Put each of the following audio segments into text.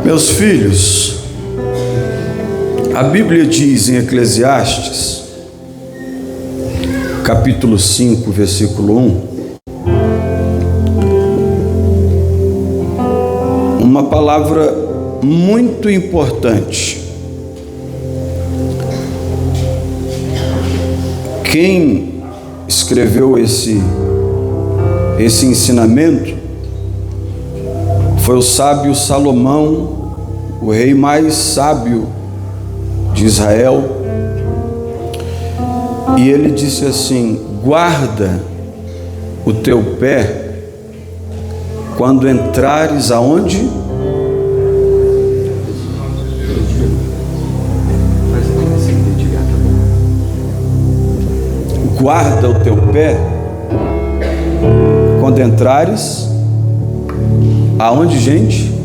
Meus filhos, a Bíblia diz em Eclesiastes, capítulo 5, versículo 1, uma palavra muito importante. Quem escreveu esse ensinamento foi o sábio Salomão, o rei mais sábio de Israel. E ele disse assim: guarda o teu pé quando entrares aonde? Guarda o teu pé quando entrares aonde, gente?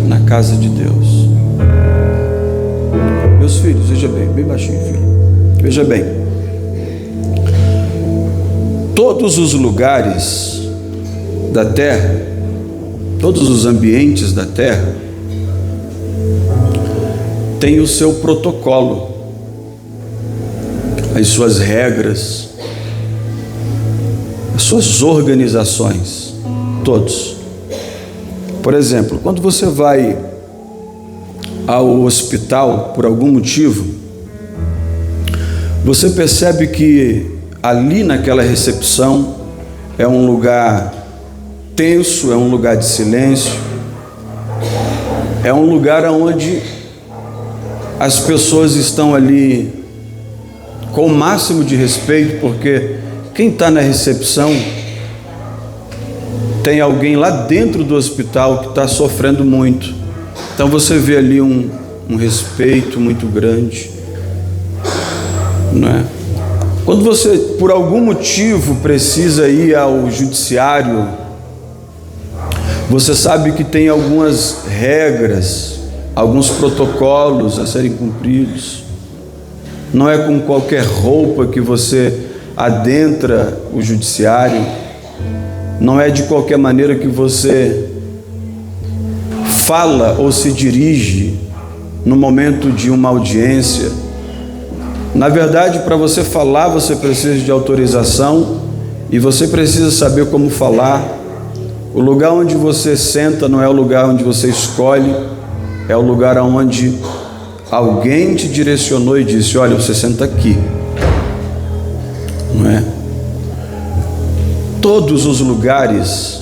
Na casa de Deus. Meus filhos, veja bem, bem baixinho, filho. Veja bem. Todos os lugares da terra, todos os ambientes da terra, têm o seu protocolo, as suas regras, as suas organizações. Todos. Por exemplo, quando você vai ao hospital por algum motivo, você percebe que ali naquela recepção é um lugar tenso, é um lugar de silêncio, é um lugar onde as pessoas estão ali com o máximo de respeito, porque quem está na recepção tem alguém lá dentro do hospital que está sofrendo muito. Então você vê ali um respeito muito grande, não é? Quando você, por algum motivo, precisa ir ao judiciário, você sabe que tem algumas regras, alguns protocolos a serem cumpridos. Não é com qualquer roupa que você adentra o judiciário. Não é de qualquer maneira que você fala ou se dirige no momento de uma audiência. Na verdade, para você falar, você precisa de autorização e você precisa saber como falar. O lugar onde você senta não é o lugar onde você escolhe, é o lugar onde alguém te direcionou e disse: olha, você senta aqui, não é? Todos os lugares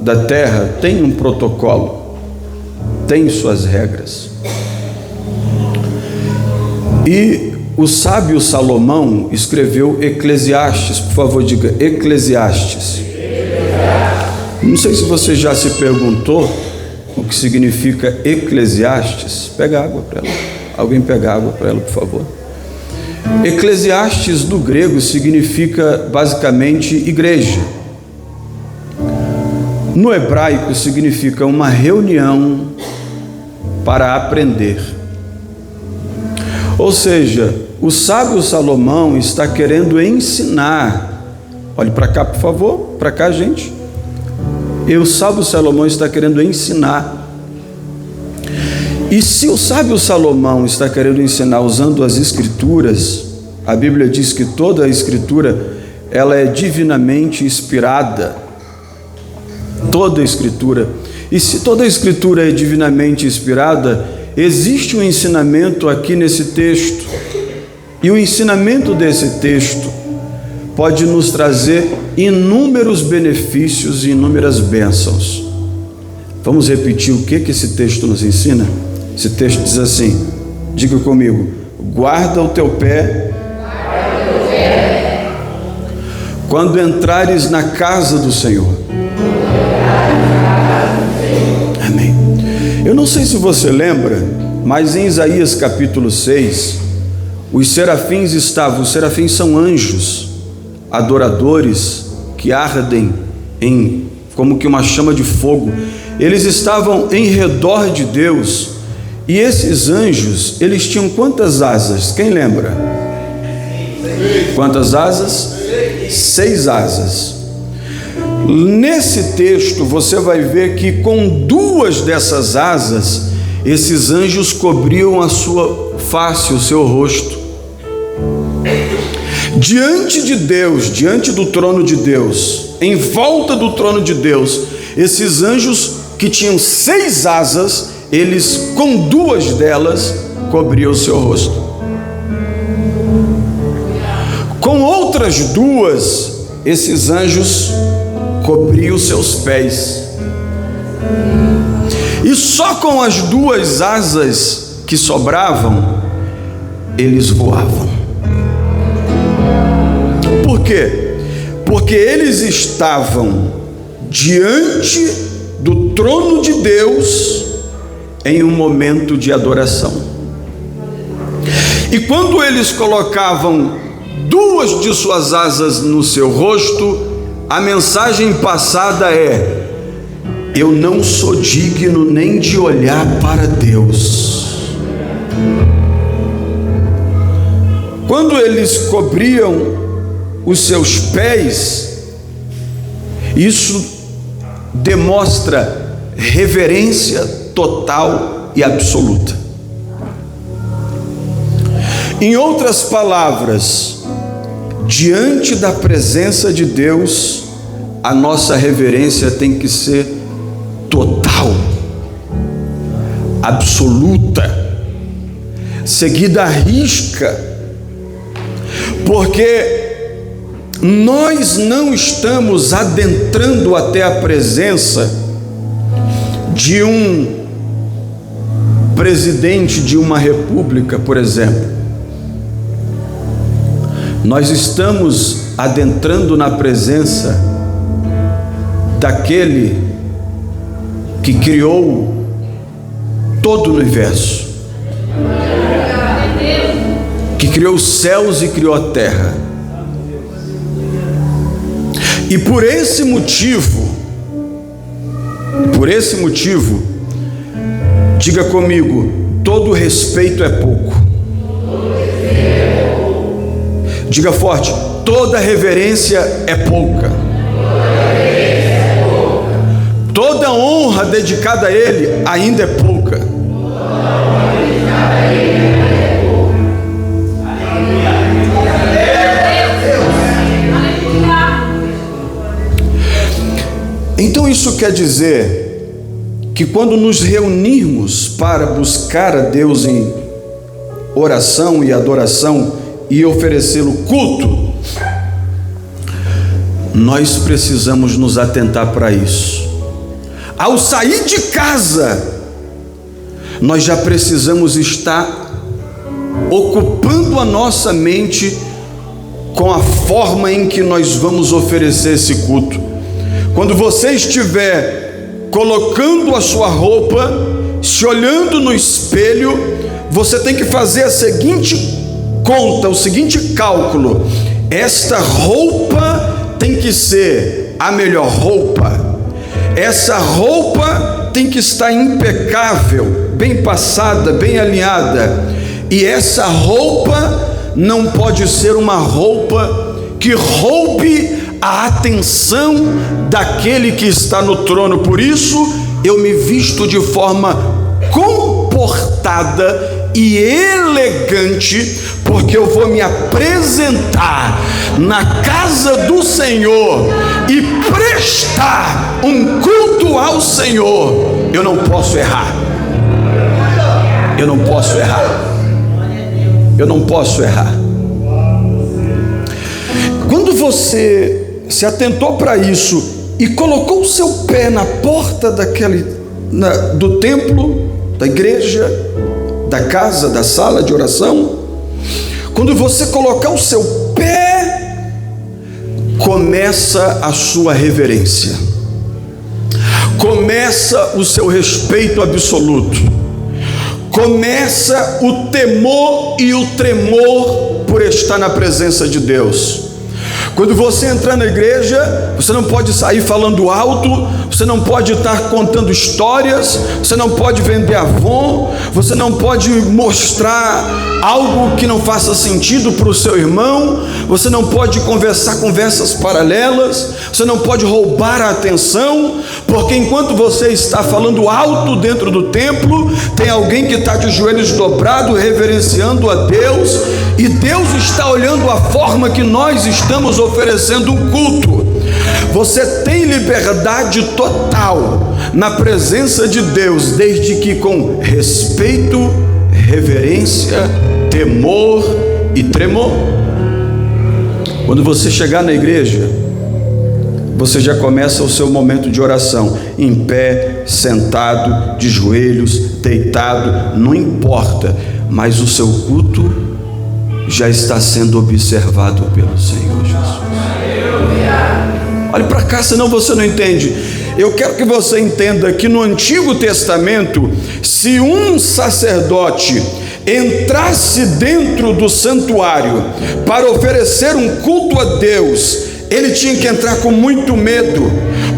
da terra têm um protocolo, têm suas regras. E o sábio Salomão escreveu Eclesiastes. Por favor, diga Eclesiastes. Não sei se você já se perguntou o que significa Eclesiastes. Pega água para ela. Alguém pega água para ela, por favor. Eclesiastes do grego significa basicamente igreja. No hebraico significa uma reunião para aprender. Ou seja, o sábio Salomão está querendo ensinar. Olhe para cá, por favor, para cá, gente. E o sábio Salomão está querendo ensinar. E se o sábio Salomão está querendo ensinar usando as escrituras, a Bíblia diz que toda a escritura, ela é divinamente inspirada. Toda a escritura. E se toda a escritura é divinamente inspirada, existe um ensinamento aqui nesse texto. E o ensinamento desse texto pode nos trazer inúmeros benefícios e inúmeras bênçãos. Vamos repetir o que esse texto nos ensina? Esse texto diz assim, diga comigo: guarda o teu pé quando entrares na casa do Senhor. Amém. Eu não sei se você lembra, mas em Isaías capítulo 6, os serafins são anjos adoradores que ardem em como que uma chama de fogo. Eles estavam em redor de Deus. E esses anjos, eles tinham quantas asas? Quem lembra? Quantas asas? 6 asas. Nesse texto você vai ver que com duas dessas asas, esses anjos cobriam a sua face, o seu rosto. Diante de Deus, diante do trono de Deus, em volta do trono de Deus, esses anjos que tinham 6 asas, eles com duas delas cobriam o seu rosto. Com outras duas, esses anjos cobriam os seus pés. E só com as 2 asas que sobravam, eles voavam. Por quê? Porque eles estavam diante do trono de Deus em um momento de adoração. E quando eles colocavam 2 de suas asas no seu rosto, a mensagem passada é: eu não sou digno nem de olhar para Deus. Quando eles cobriam os seus pés, isso demonstra reverência total e absoluta. Em outras palavras, diante da presença de Deus, a nossa reverência tem que ser total, absoluta, seguida à risca, porque nós não estamos adentrando até a presença de um presidente de uma república, por exemplo. Nós estamos adentrando na presença daquele que criou todo o universo, que criou os céus e criou a terra. E por esse motivo, diga comigo, todo respeito é pouco. Diga forte, toda reverência é pouca. Toda honra dedicada a Ele ainda é pouca. Então isso quer dizer que quando nos reunirmos para buscar a Deus em oração e adoração e oferecê-lo culto, nós precisamos nos atentar para isso. Ao sair de casa, nós já precisamos estar ocupando a nossa mente com a forma em que nós vamos oferecer esse culto. Quando você estiver colocando a sua roupa, se olhando no espelho, você tem que fazer a seguinte conta, o seguinte cálculo: esta roupa tem que ser a melhor roupa, essa roupa tem que estar impecável, bem passada, bem alinhada, e essa roupa não pode ser uma roupa que roube a atenção daquele que está no trono. Por isso eu me visto de forma comportada e elegante, porque eu vou me apresentar na casa do Senhor e prestar um culto ao Senhor. Eu não posso errar. Eu não posso errar. Eu não posso errar. Quando você se atentou para isso e colocou o seu pé na porta do templo, da igreja, da casa, da sala de oração, quando você colocar o seu pé, começa a sua reverência, começa o seu respeito absoluto, começa o temor e o tremor por estar na presença de Deus. Quando você entrar na igreja, você não pode sair falando alto, você não pode estar contando histórias, você não pode vender Avon, você não pode mostrar algo que não faça sentido para o seu irmão, você não pode conversar conversas paralelas, você não pode roubar a atenção, porque enquanto você está falando alto dentro do templo, tem alguém que está de joelhos dobrados, reverenciando a Deus, e Deus está olhando a forma que nós estamos oferecendo um culto. Você tem liberdade total na presença de Deus, desde que com respeito, reverência, temor e tremor. Quando você chegar na igreja, você já começa o seu momento de oração, em pé, sentado, de joelhos, deitado, não importa, mas o seu culto já está sendo observado pelo Senhor Jesus. Olhe para cá, senão você não entende. Eu quero que você entenda que no Antigo Testamento, se um sacerdote entrasse dentro do santuário para oferecer um culto a Deus, ele tinha que entrar com muito medo,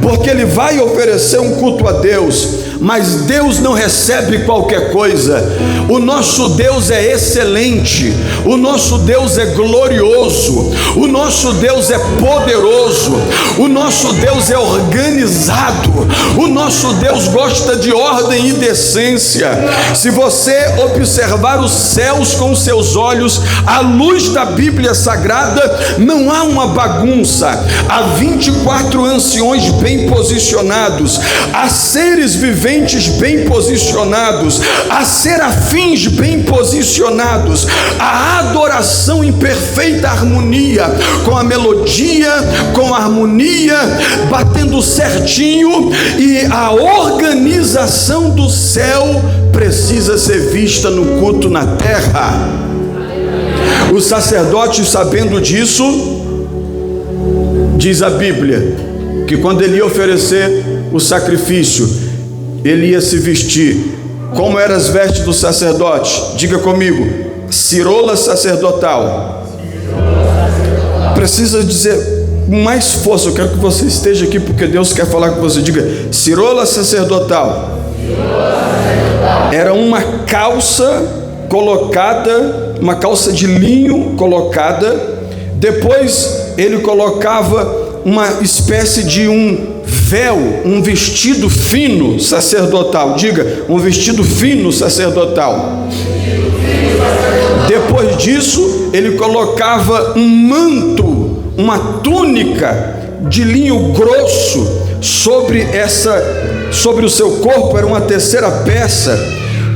porque ele vai oferecer um culto a Deus, mas Deus não recebe qualquer coisa. O nosso Deus é excelente, o nosso Deus é glorioso, o nosso Deus é poderoso, o nosso Deus é organizado, o nosso Deus gosta de ordem e decência. Se você observar os céus com os seus olhos, à luz da Bíblia Sagrada, não há uma bagunça. Há 24 anciões bem posicionados, há seres viventes bem posicionados, há serafins bem posicionados, a adoração em perfeita harmonia, com a melodia, com a harmonia, batendo certinho, e a organização do céu precisa ser vista no culto na terra. O sacerdote, sabendo disso, diz a Bíblia, que quando ele ia oferecer o sacrifício, ele ia se vestir. Como eram as vestes do sacerdote? Diga comigo: cirola sacerdotal. Precisa dizer com mais força. Eu quero que você esteja aqui, porque Deus quer falar com você. Diga: cirola sacerdotal. Era uma calça colocada, uma calça de linho colocada. Depois ele colocava uma espécie de um véu, um vestido fino sacerdotal. Diga: um vestido fino sacerdotal. Depois disso, ele colocava um manto, uma túnica de linho grosso sobre o seu corpo. Era uma terceira peça,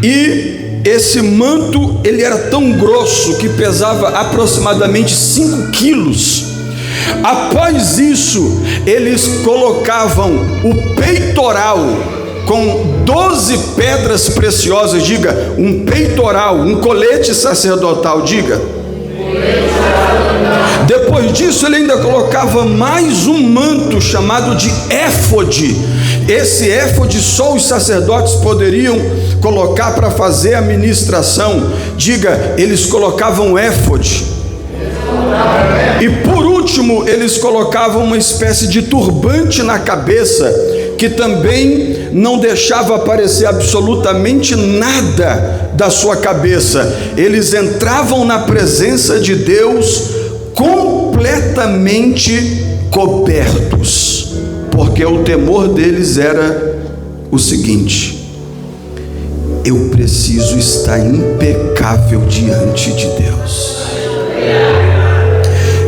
e esse manto, ele era tão grosso que pesava aproximadamente 5 quilos. Após isso, eles colocavam o peitoral com 12 pedras preciosas. Diga: um peitoral, um colete sacerdotal. Diga. Depois disso, ele ainda colocava mais um manto chamado de éfode. Esse éfode só os sacerdotes poderiam colocar para fazer a ministração. Diga: eles colocavam éfode. E por último, eles colocavam uma espécie de turbante na cabeça, que também não deixava aparecer absolutamente nada da sua cabeça. Eles entravam na presença de Deus completamente cobertos, porque o temor deles era o seguinte: eu preciso estar impecável diante de Deus.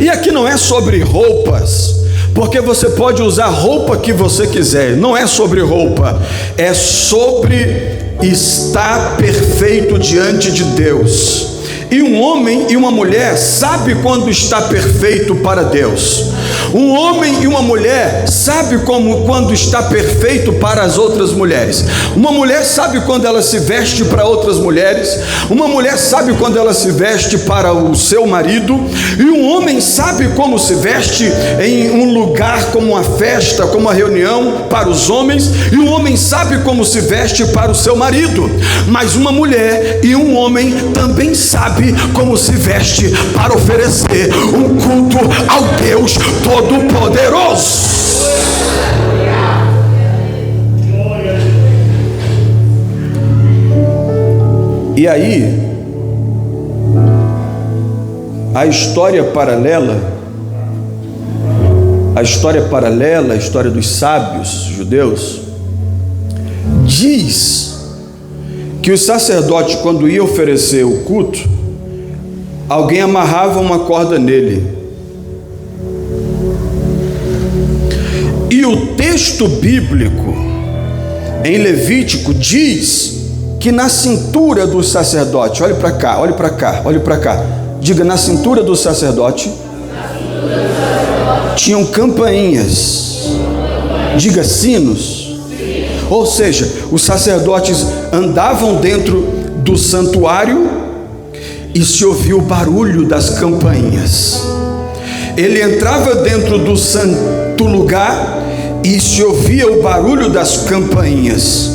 E aqui não é sobre roupas, porque você pode usar a roupa que você quiser. Não é sobre roupa, é sobre estar perfeito diante de Deus. E um homem e uma mulher sabe quando está perfeito para Deus. Um homem e uma mulher sabe quando está perfeito para as outras mulheres. Uma mulher sabe quando ela se veste para outras mulheres. Uma mulher sabe quando ela se veste para o seu marido. E um homem sabe como se veste em um lugar como uma festa, como uma reunião para os homens. E um homem sabe como se veste para o seu marido. Mas uma mulher e um homem também sabem sabe como se veste para oferecer um culto ao Deus Todo-Poderoso. E aí, a história paralela, a história dos sábios judeus, diz que os sacerdotes, quando iam oferecer o culto, alguém amarrava uma corda nele. E o texto bíblico em Levítico diz que na cintura do sacerdote, olhe para cá, olhe para cá, olhe para cá, diga, na cintura do sacerdote tinham campainhas, diga, sinos. Ou seja, os sacerdotes andavam dentro do santuário e se ouvia o barulho das campainhas. Ele entrava dentro do santo lugar e se ouvia o barulho das campainhas.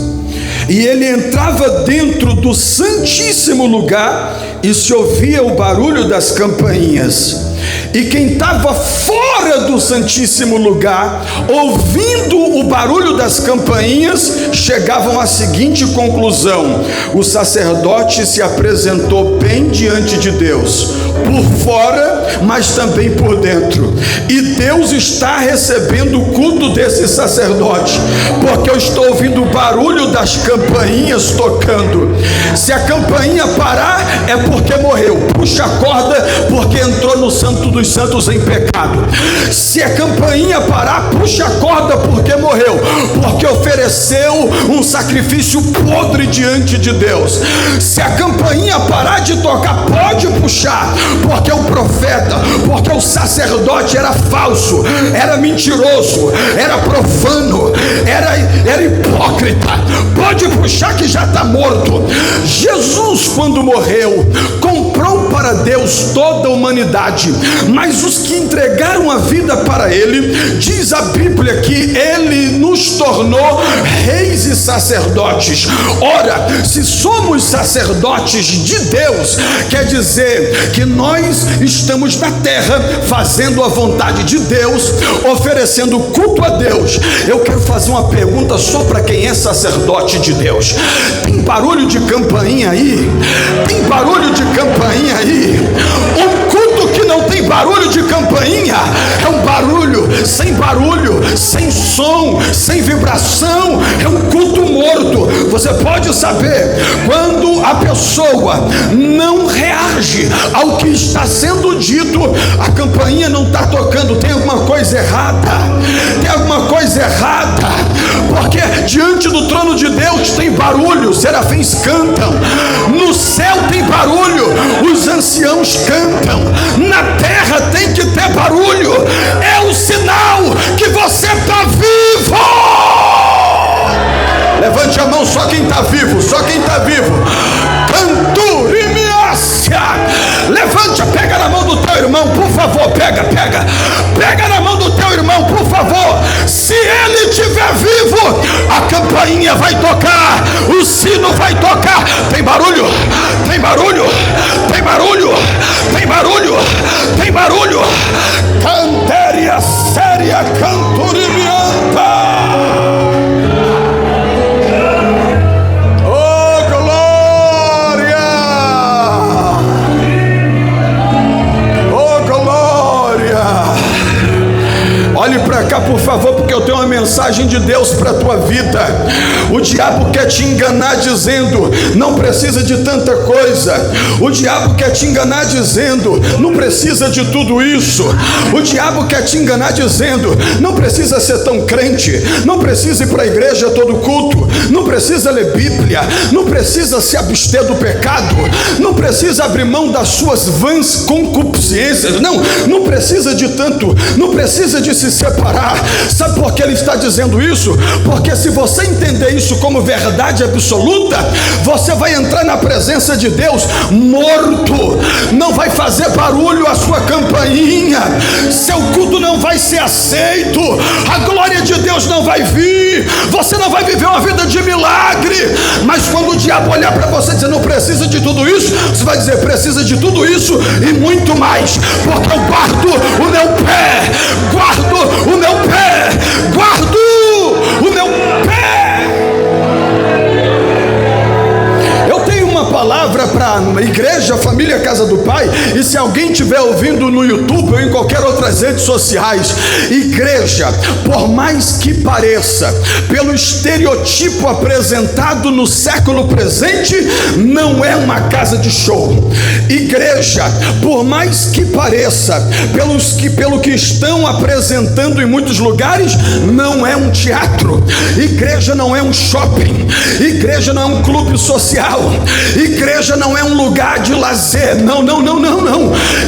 E ele entrava dentro do santíssimo lugar e se ouvia o barulho das campainhas. E quem estava fora do santíssimo lugar, ouvindo o barulho das campainhas, chegavam à seguinte conclusão: o sacerdote se apresentou bem diante de Deus, por fora, mas também por dentro, e Deus está recebendo o culto desse sacerdote, porque eu estou ouvindo o barulho das campainhas tocando. Se a campainha parar, é porque morreu. Puxa a corda, porque entrou no Santo dos Santos em pecado. Se a campainha parar, puxa a corda, porque morreu, porque ofereceu um sacrifício podre diante de Deus. Se a campainha parar de tocar, pode puxar, porque o profeta, porque o sacerdote era falso, era mentiroso, era profano, era hipócrita. Pode puxar que já está morto. Jesus, quando morreu, comprou para Deus toda a humanidade, mas os que entregaram a vida para Ele, diz a Bíblia que Ele nos tornou reis e sacerdotes. Ora, se somos sacerdotes de Deus, quer dizer que nós estamos na terra fazendo a vontade de Deus, oferecendo culto a Deus. Eu quero fazer uma pergunta só para quem é sacerdote de Deus. Tem barulho de campainha aí? Tem barulho de campainha aí? Um culto que não tem barulho de campainha é um barulho, sem som, sem vibração, é um culto morto. Você pode saber quando a pessoa não reage ao que está sendo dito, a campainha não está tocando, tem alguma coisa errada, porque diante do trono de Deus tem barulho, serafins cantam, no céu tem barulho, os anciãos cantam, na terra tem que ter barulho, é o sinal que você está vivo. Levante a mão, só quem está vivo, Canturimiácia. Levante, pega na mão do teu irmão, por favor, pega na mão do teu irmão, por favor. Se ele estiver vivo, a campainha vai tocar, o sino vai tocar. Tem barulho. Cantéria séria, canturimianta. Olhe para cá, por favor, porque eu tenho uma mensagem de Deus para a tua vida. O diabo quer te enganar dizendo: não precisa de tanta coisa. O diabo quer te enganar dizendo: não precisa de tudo isso. O diabo quer te enganar dizendo: não precisa ser tão crente, não precisa ir para a igreja todo culto, não precisa ler Bíblia, não precisa se abster do pecado, não precisa abrir mão das suas vãs concupiscências, não precisa de tanto, não precisa de se separar. Sabe por que ele está dizendo isso? Porque se você entender isso como verdade absoluta, você vai entrar na presença de Deus morto. Não vai fazer barulho a sua campainha, seu culto não vai ser aceito, a glória de Deus não vai vir, você não vai viver uma vida de milagre, Mas quando o diabo olhar para você e dizer não precisa de tudo isso, você vai dizer precisa de tudo isso e muito mais, porque eu guardo o meu pé, guardo o meu pé, guardo o meu pé. Eu tenho uma palavra para uma igreja, família, casa do Pai, e se alguém estiver ouvindo no YouTube ou em qualquer outras redes sociais, igreja, por mais que pareça, pelo estereotipo apresentado no século presente, não é uma casa de show. Igreja, por mais que pareça, pelo que estão apresentando em muitos lugares, não é um teatro. Igreja não é um shopping. Igreja não é um clube social. Igreja não é um lugar de lazer. Não.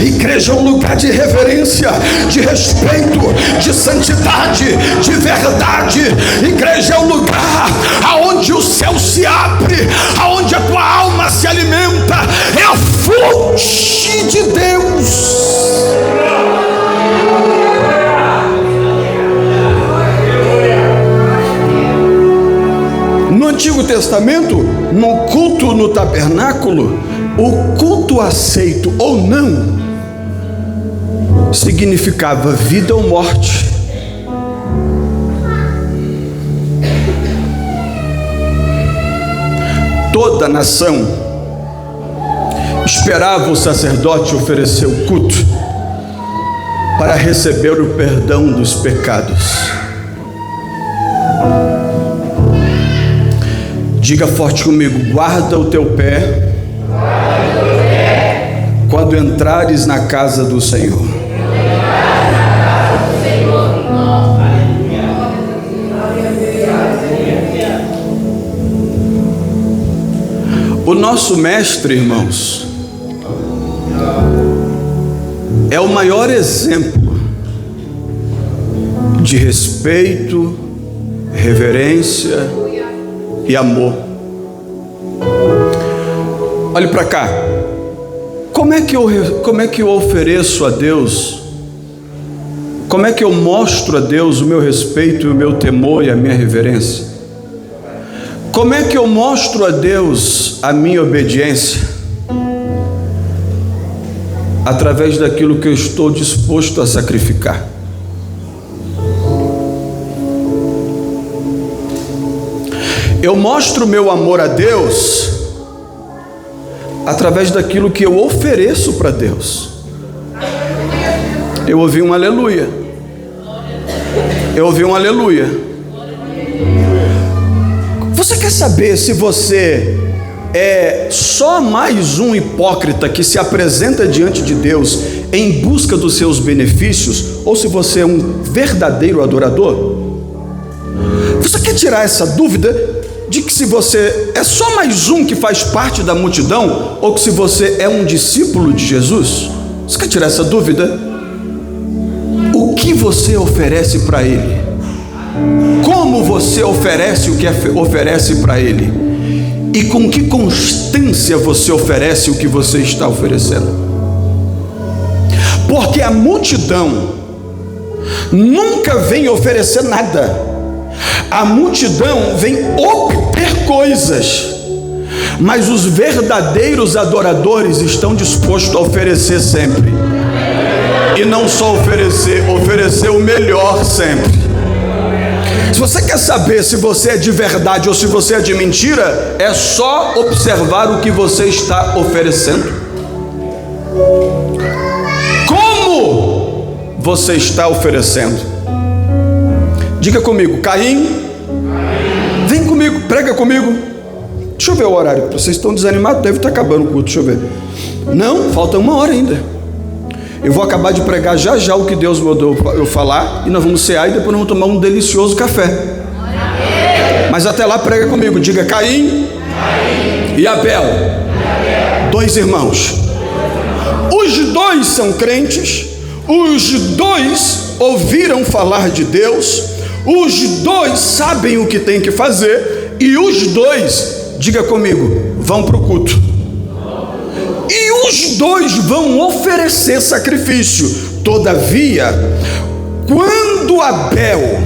Igreja é um lugar de reverência, de respeito, de santidade, de verdade. Igreja é um lugar aonde o céu se abre, aonde a tua alma se alimenta. É a fonte de Deus. No Antigo Testamento, no culto no tabernáculo, o culto aceito ou não significava vida ou morte. Toda a nação esperava o sacerdote oferecer o culto para receber o perdão dos pecados. Diga forte comigo: guarda o teu pé quando entrares na casa do Senhor. O nosso mestre, irmãos, é o maior exemplo de respeito, reverência e amor. Olhe para cá. Como é que eu ofereço a Deus? Como é que eu mostro a Deus o meu respeito, o meu temor e a minha reverência? Como é que eu mostro a Deus a minha obediência? Através daquilo que eu estou disposto a sacrificar. Eu mostro o meu amor a Deus através daquilo que eu ofereço para Deus. Eu ouvi um aleluia. Eu ouvi um aleluia. Você quer saber se você é só mais um hipócrita que se apresenta diante de Deus em busca dos seus benefícios, ou se você é um verdadeiro adorador? Você quer tirar essa dúvida de que se você é só mais um que faz parte da multidão, ou que se você é um discípulo de Jesus? Você quer tirar essa dúvida? O que você oferece para Ele? Como você oferece o que oferece para Ele? E com que constância você oferece o que você está oferecendo? Porque a multidão nunca vem oferecer nada. A multidão vem obter coisas, mas os verdadeiros adoradores estão dispostos a oferecer sempre. E não só oferecer o melhor sempre. Se você quer saber se você é de verdade ou se você é de mentira, é só observar o que você está oferecendo. Como você está oferecendo? Diga comigo: Caim, vem comigo, prega comigo. Deixa eu ver o horário. Vocês estão desanimados? Deve estar acabando o culto, deixa eu ver. Não, falta 1 hora ainda. Eu vou acabar de pregar já o que Deus mandou eu falar, e nós vamos cear e depois nós vamos tomar um delicioso café. Mas até lá prega comigo. Diga: Caim e Abel, 2 irmãos. Os 2 são crentes, os 2 ouviram falar de Deus, os 2 sabem o que tem que fazer, e os 2, diga comigo, vão para o culto. E os 2 vão oferecer sacrifício. Todavia, quando Abel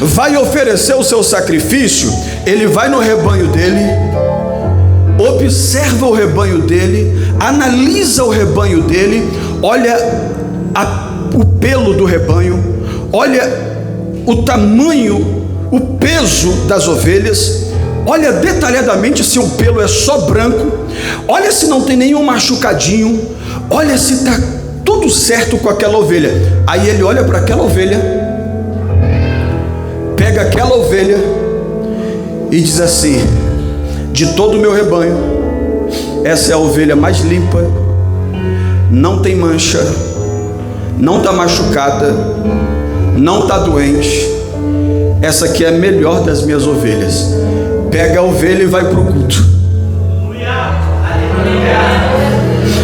vai oferecer o seu sacrifício, ele vai no rebanho dele, observa o rebanho dele, analisa o rebanho dele, olha o pelo do rebanho, olha o tamanho, o peso das ovelhas, olha detalhadamente se o pelo é só branco, olha se não tem nenhum machucadinho, olha se está tudo certo com aquela ovelha. Aí ele olha para aquela ovelha, pega aquela ovelha e diz assim: de todo o meu rebanho, essa é a ovelha mais limpa, não tem mancha, não está machucada, não está doente, essa aqui é a melhor das minhas ovelhas. Pega a ovelha e vai para o culto.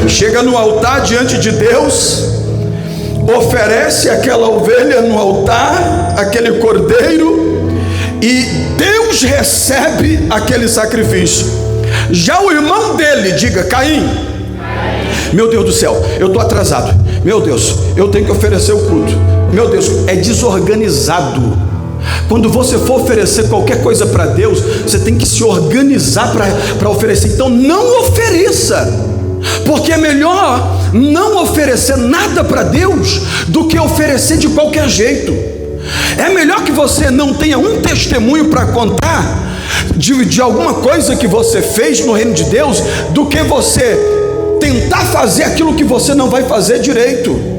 Chega no altar diante de Deus, oferece aquela ovelha no altar, aquele cordeiro, e Deus recebe aquele sacrifício. Já o irmão dele, diga: Caim, meu Deus do céu, eu estou atrasado, meu Deus, eu tenho que oferecer o culto, meu Deus, é desorganizado. Quando você for oferecer qualquer coisa para Deus, você tem que se organizar para oferecer. Então não ofereça, porque é melhor não oferecer nada para Deus do que oferecer de qualquer jeito. É melhor que você não tenha um testemunho para contar de alguma coisa que você fez no reino de Deus, do que você tentar fazer aquilo que você não vai fazer direito.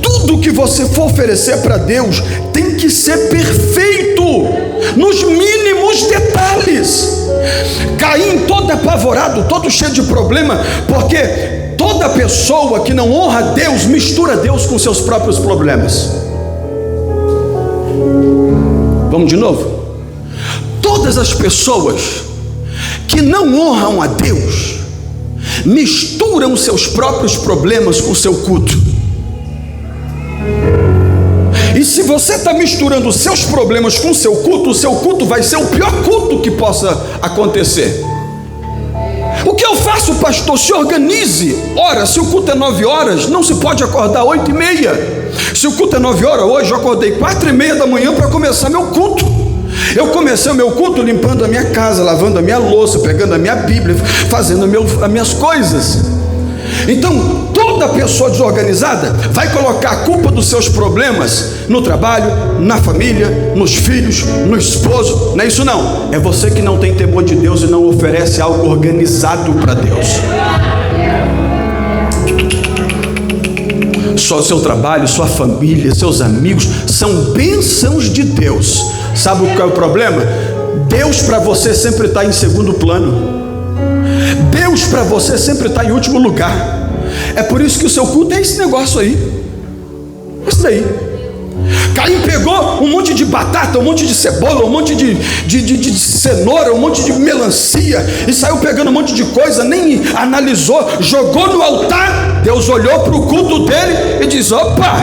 Tudo que você for oferecer para Deus tem que ser perfeito, nos mínimos detalhes. Caim todo apavorado, todo cheio de problema, porque toda pessoa que não honra Deus, mistura Deus com seus próprios problemas. Vamos de novo? Todas as pessoas que não honram a Deus, misturam seus próprios problemas com o seu culto. E se você está misturando os seus problemas com o seu culto vai ser o pior culto que possa acontecer. O que eu faço, pastor? Se organize. Ora, se o culto é 9 horas, não se pode acordar 8h30. Se o culto é 9 horas, hoje eu acordei 4h30 da manhã para começar meu culto. Eu comecei o meu culto limpando a minha casa, lavando a minha louça, pegando a minha Bíblia, fazendo as minhas coisas. Então, toda pessoa desorganizada vai colocar a culpa dos seus problemas no trabalho, na família, nos filhos, no esposo. Não é isso não. É você que não tem temor de Deus e não oferece algo organizado para Deus. Só o seu trabalho, sua família, seus amigos são bênçãos de Deus. Sabe qual é o problema? Deus para você sempre está em segundo plano. Deus para você sempre está em último lugar. É por isso que o seu culto é esse negócio aí. Isso daí. Caim pegou um monte de batata, um monte de cebola, um monte de cenoura, um monte de melancia, e saiu pegando um monte de coisa, nem analisou, jogou no altar. Deus olhou para o culto dele e diz: opa,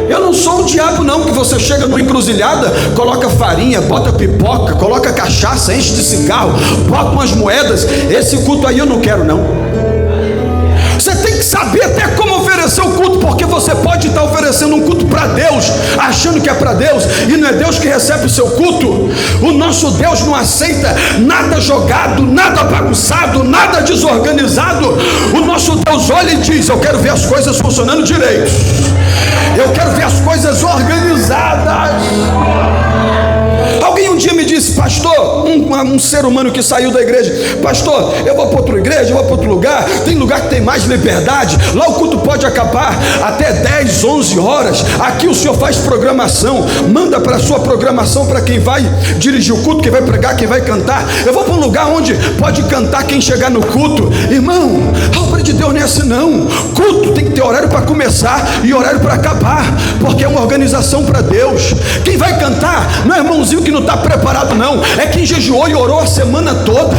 eu não sou o diabo não, que você chega numa encruzilhada, coloca farinha, bota pipoca, coloca cachaça, enche de cigarro, bota umas moedas. Esse culto aí eu não quero não. Você tem que saber até como oferecer o culto, porque você pode estar oferecendo um culto para Deus, achando que é para Deus, e não é Deus que recebe o seu culto. O nosso Deus não aceita nada jogado, nada bagunçado, nada desorganizado. O nosso Deus olha e diz: eu quero ver as coisas funcionando direito, eu quero ver as coisas organizadas. Alguém um dia me disse: pastor, um ser humano que saiu da igreja: pastor, eu vou para outra igreja, eu vou para outro lugar, tem lugar que tem mais liberdade, lá o culto pode acabar até 10, 11 horas, aqui o senhor faz programação, manda para a sua programação para quem vai dirigir o culto, quem vai pregar, quem vai cantar. Eu vou para um lugar onde pode cantar quem chegar no culto. Irmão, a obra de Deus não é assim não. Culto tem que ter horário para começar e horário para acabar, porque é uma organização para Deus. Quem vai cantar não é irmãozinho que não está preparado não, é quem jejuou e orou a semana toda.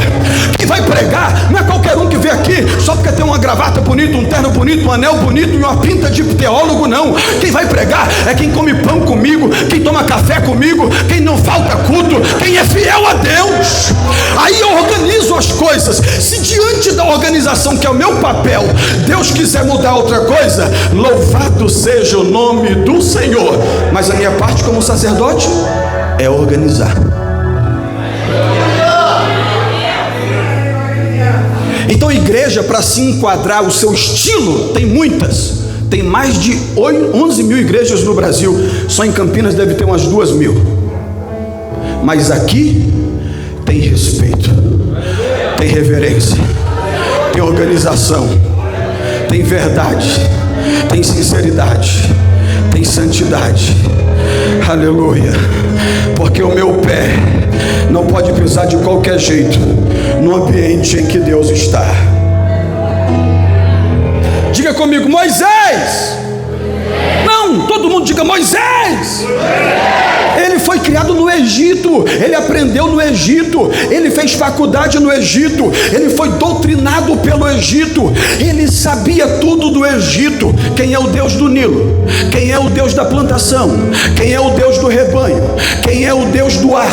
Quem vai pregar não é qualquer um que vem aqui só porque tem uma gravata bonita, um terno bonito, um anel bonito e uma pinta de teólogo, não. Quem vai pregar é quem come pão comigo, quem toma café comigo, quem não falta culto, quem é fiel a Deus. Aí eu organizo as coisas. Se diante da organização que é o meu papel, Deus quiser mudar outra coisa, louvado seja o nome do Senhor. Mas a minha parte como sacerdote é organizar. Então, igreja, para se enquadrar o seu estilo, tem muitas. Tem mais de 11 mil igrejas no Brasil. Só em Campinas deve ter umas 2.000. Mas aqui tem respeito, tem reverência, tem organização, tem verdade, tem sinceridade, tem santidade. Aleluia. Porque o meu pé não pode pisar de qualquer jeito no ambiente em que Deus está. Diga comigo, Moisés. Não, todo mundo diga Moisés. Ele foi criado no Egito, ele aprendeu no Egito, ele fez faculdade no Egito, ele foi doutrinado pelo Egito, ele sabia tudo do Egito. Quem é o Deus do Nilo? Quem é o Deus da plantação? Quem é o Deus do rebanho? Quem é o Deus do ar?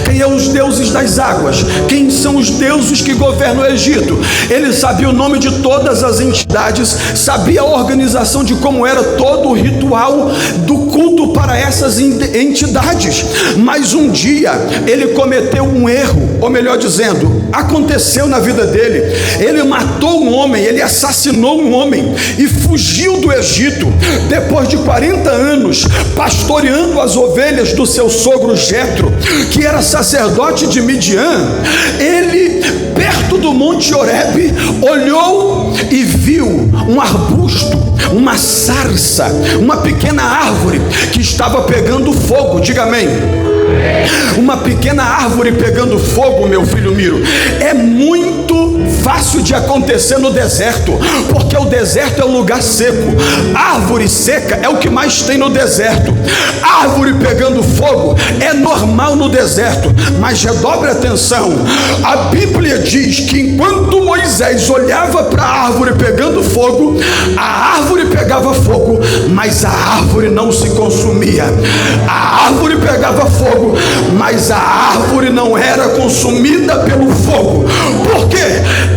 Quem é os deuses das águas? Quem são os deuses que governam o Egito? Ele sabia o nome de todas as entidades, sabia a organização de como era todo o ritual do culto para essas entidades. Mas um dia ele cometeu um erro, ou melhor dizendo, aconteceu na vida dele. Ele matou um homem, ele assassinou um homem e fugiu do Egito. Depois de 40 anos pastoreando as ovelhas do seu sogro Jetro, que era sacerdote de Midian, ele, perto do Monte Horebe, olhou e viu um arbusto, uma sarça, uma pequena árvore que estava pegando fogo. Diga amém. Uma pequena árvore pegando fogo, meu filho Miro, é muito fácil de acontecer no deserto, porque o deserto é um lugar seco. Árvore seca é o que mais tem no deserto. Árvore pegando fogo é normal no deserto. Mas redobre atenção, a Bíblia diz que enquanto Moisés olhava para a árvore pegando fogo, a árvore pegava fogo, mas a árvore não se consumia. A árvore pegava fogo, mas a árvore não era consumida pelo fogo. Por quê?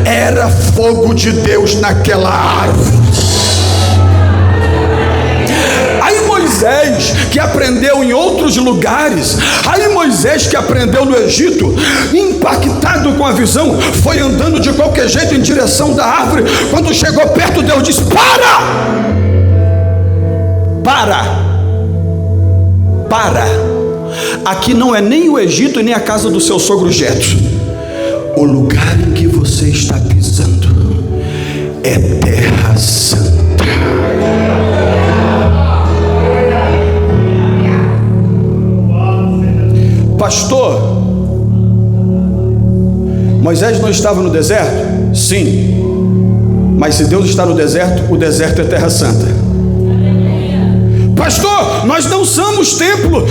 Era fogo de Deus naquela árvore. Aí Moisés, que aprendeu em outros lugares, aí Moisés, que aprendeu no Egito, impactado com a visão, foi andando de qualquer jeito em direção da árvore. Quando chegou perto, Deus disse: para. Aqui não é nem o Egito e nem a casa do seu sogro Jetro. O lugar em que você está pisando é terra santa. Pastor, Moisés não estava no deserto? Sim. Mas se Deus está no deserto, o deserto é terra santa. Pastor, nós não somos templo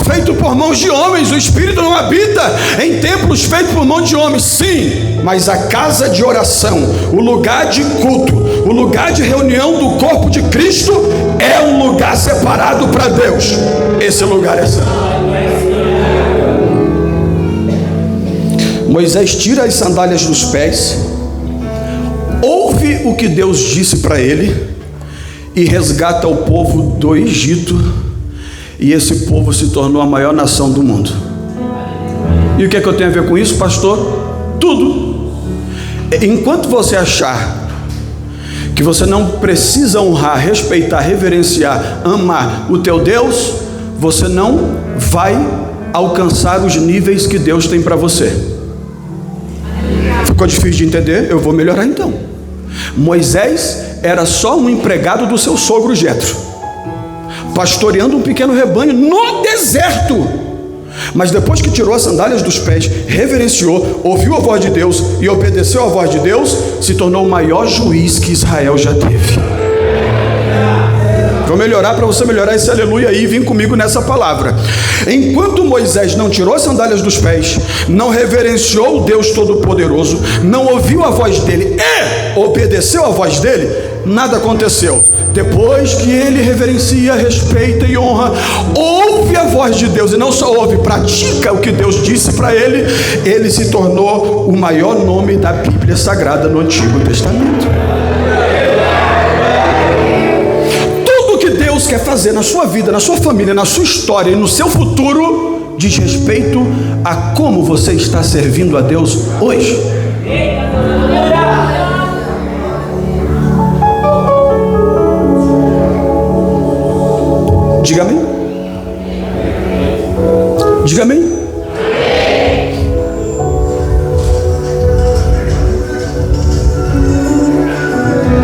feito por mãos de homens. O Espírito não habita em templos feitos por mãos de homens. Sim, mas a casa de oração, o lugar de culto, o lugar de reunião do corpo de Cristo é um lugar separado para Deus. Esse lugar é santo. Moisés tira as sandálias dos pés, ouve o que Deus disse para ele e resgata o povo do Egito, e esse povo se tornou a maior nação do mundo. E o que é que eu tenho a ver com isso, pastor? Tudo. Enquanto você achar que você não precisa honrar, respeitar, reverenciar, amar o teu Deus, você não vai alcançar os níveis que Deus tem para você. Ficou difícil de entender? Eu vou melhorar então. Moisés era só um empregado do seu sogro Jetro, pastoreando um pequeno rebanho no deserto. Mas depois que tirou as sandálias dos pés, reverenciou, ouviu a voz de Deus e obedeceu a voz de Deus, se tornou o maior juiz que Israel já teve. Vou melhorar para você melhorar esse aleluia aí. Vem comigo nessa palavra. Enquanto Moisés não tirou as sandálias dos pés, não reverenciou o Deus Todo-Poderoso, não ouviu a voz dele e obedeceu a voz dele, nada aconteceu. Depois que ele reverencia, respeita e honra, ouve a voz de Deus, e não só ouve, pratica o que Deus disse para ele, ele se tornou o maior nome da Bíblia Sagrada no Antigo Testamento. Tudo que Deus quer fazer na sua vida, na sua família, na sua história e no seu futuro, diz respeito a como você está servindo a Deus hoje. Diga amém. Diga amém.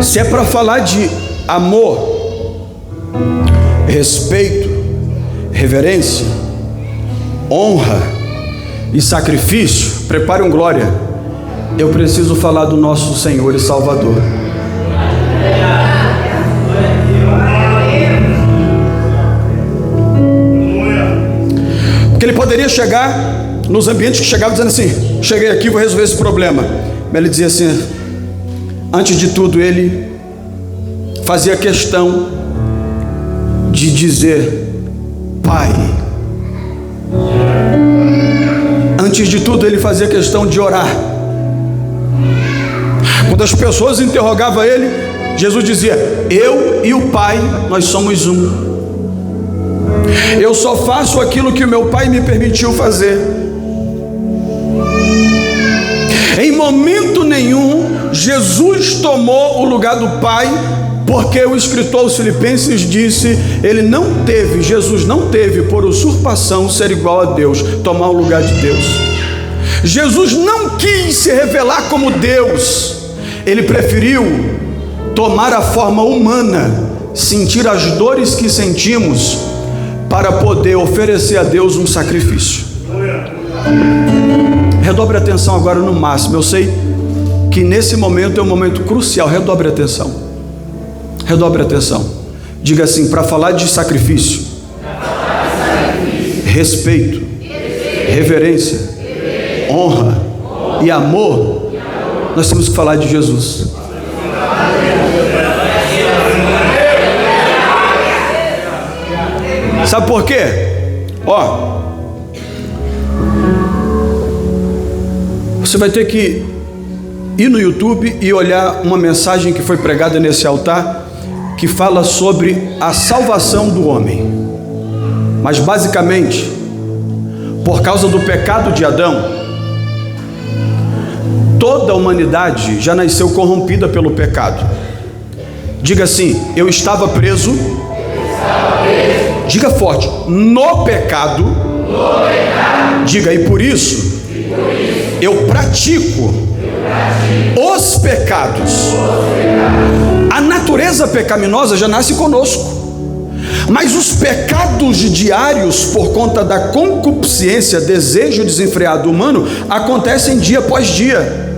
Se é para falar de amor, respeito, reverência, honra e sacrifício, prepare um glória. Eu preciso falar do nosso Senhor e Salvador. Porque ele poderia chegar nos ambientes que chegavam dizendo assim: cheguei aqui, vou resolver esse problema. Mas ele dizia assim, antes de tudo ele fazia questão de dizer Pai. Antes de tudo ele fazia questão de orar. Quando as pessoas interrogavam ele, Jesus dizia: eu e o Pai, nós somos um. Eu só faço aquilo que o meu Pai me permitiu fazer. Em momento nenhum Jesus tomou o lugar do Pai, porque o escritor aos Filipenses disse, Jesus não teve por usurpação ser igual a Deus, tomar o lugar de Deus. Jesus não quis se revelar como Deus, ele preferiu tomar a forma humana, sentir as dores que sentimos, para poder oferecer a Deus um sacrifício. Redobre a atenção agora no máximo. Eu sei que nesse momento é um momento crucial. Redobre a atenção. Redobre a atenção. Diga assim: para falar de sacrifício, respeito, reverência, honra e amor, nós temos que falar de Jesus. Sabe por quê? Você vai ter que ir no YouTube e olhar uma mensagem que foi pregada nesse altar, que fala sobre a salvação do homem. Mas basicamente, por causa do pecado de Adão, toda a humanidade já nasceu corrompida pelo pecado. Diga assim: eu estava preso. Diga forte: no pecado. Diga: e por isso eu pratico os pecados. A natureza pecaminosa já nasce conosco, mas os pecados diários, por conta da concupiscência, desejo desenfreado humano, acontecem dia após dia.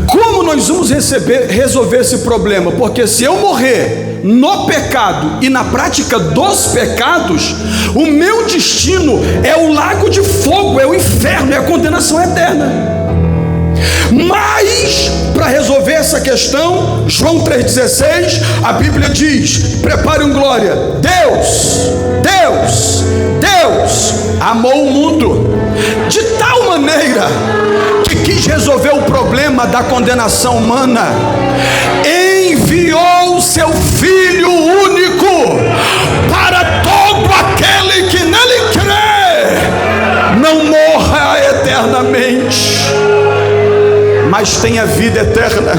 Como nós vamos resolver esse problema? Porque se eu morrer no pecado e na prática dos pecados, o meu destino é o lago de fogo, é o inferno, é a condenação eterna. Mas para resolver essa questão, João 3,16, a Bíblia diz, prepare um glória, Deus amou o mundo de tal maneira que quis resolver o problema da condenação humana, enviou o seu Filho único para todo aquele que nele crê não morra eternamente, mas tenha vida eterna.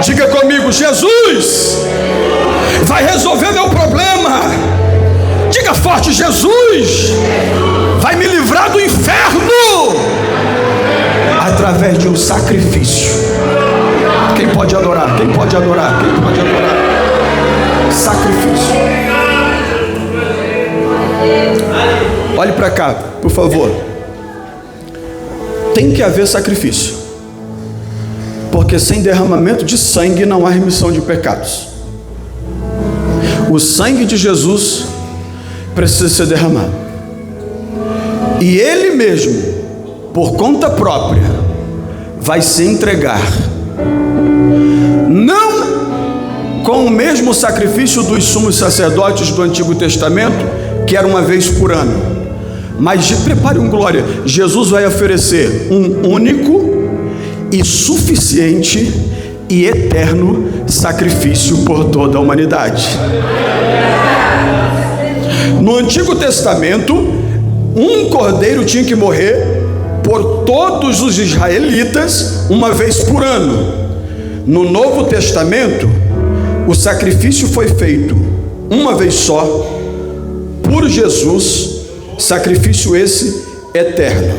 Diga comigo: Jesus vai resolver meu problema. Diga forte: Jesus vai me livrar do inferno através de um sacrifício. Quem pode adorar? Quem pode adorar? Quem pode adorar? Sacrifício. Olhe para cá, por favor. Tem que haver sacrifício, porque sem derramamento de sangue não há remissão de pecados. O sangue de Jesus precisa ser derramado, e Ele mesmo, por conta própria, vai se entregar não com o mesmo sacrifício dos sumos sacerdotes do Antigo Testamento, que era uma vez por ano, mas prepare um glória, Jesus vai oferecer um único e suficiente e eterno sacrifício por toda a humanidade. No Antigo Testamento, um cordeiro tinha que morrer por todos os israelitas uma vez por ano. No Novo Testamento, o sacrifício foi feito uma vez só por Jesus, sacrifício esse eterno.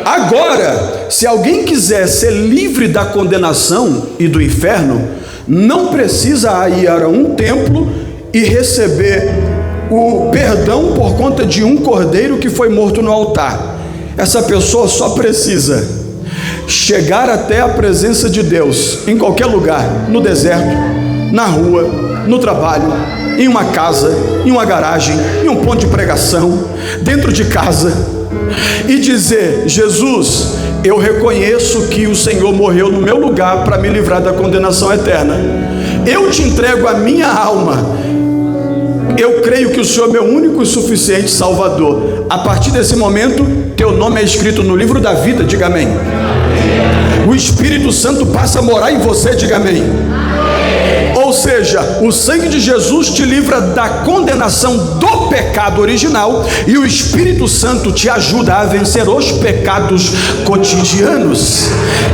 Agora, se alguém quiser ser livre da condenação e do inferno, não precisa ir a um templo e receber o perdão por conta de um cordeiro que foi morto no altar. Essa pessoa só precisa chegar até a presença de Deus em qualquer lugar, no deserto, na rua, no trabalho, em uma casa, em uma garagem, em um ponto de pregação, dentro de casa, e dizer: Jesus, eu reconheço que o Senhor morreu no meu lugar para me livrar da condenação eterna. Eu te entrego a minha alma. Eu creio que o Senhor é meu único e suficiente Salvador. A partir desse momento, teu nome é escrito no livro da vida. Diga amém. O Espírito Santo passa a morar em você. Diga amém. Ou seja, o sangue de Jesus te livra da condenação do pecado original, e o Espírito Santo te ajuda a vencer os pecados cotidianos.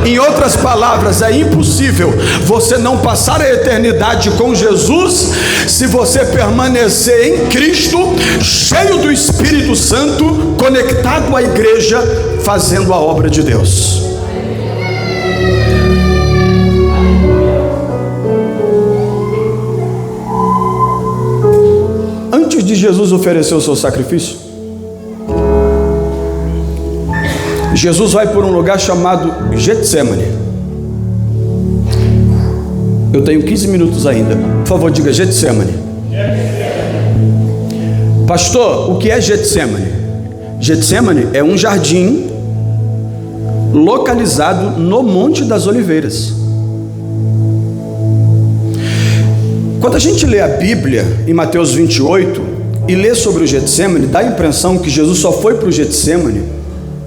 Em outras palavras, é impossível você não passar a eternidade com Jesus se você permanecer em Cristo, cheio do Espírito Santo, conectado à igreja, fazendo a obra de Deus. Antes de Jesus oferecer o seu sacrifício, Jesus vai por um lugar chamado Getsemane. Eu tenho 15 minutos ainda. Por favor, diga Getsemane. Pastor, o que é Getsemane? Getsemane é um jardim localizado no Monte das Oliveiras. Quando a gente lê a Bíblia em Mateus 28 e lê sobre o Getsemane, dá a impressão que Jesus só foi para o Getsemane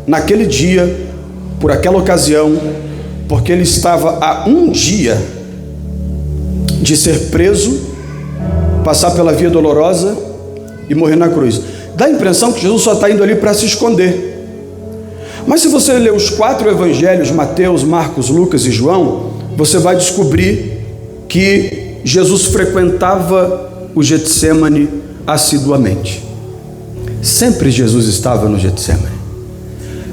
naquele dia, por aquela ocasião, porque ele estava a um dia de ser preso, passar pela via dolorosa e morrer na cruz. Dá a impressão que Jesus só está indo ali para se esconder. Mas se você ler os 4 evangelhos, Mateus, Marcos, Lucas e João, você vai descobrir que Jesus frequentava o Getsemane assiduamente. Sempre Jesus estava no Getsemane.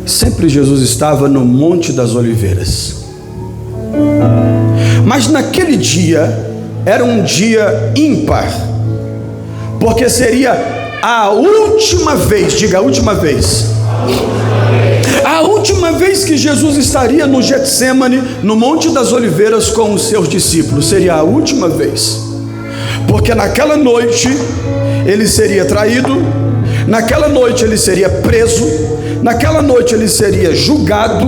Sempre Jesus estava no Monte das Oliveiras. Mas naquele dia era um dia ímpar, porque seria a última vez, diga a última vez, a última vez que Jesus estaria no Getsemane, no Monte das Oliveiras, com os seus discípulos. Seria a última vez, porque naquela noite ele seria traído, naquela noite ele seria preso, naquela noite ele seria julgado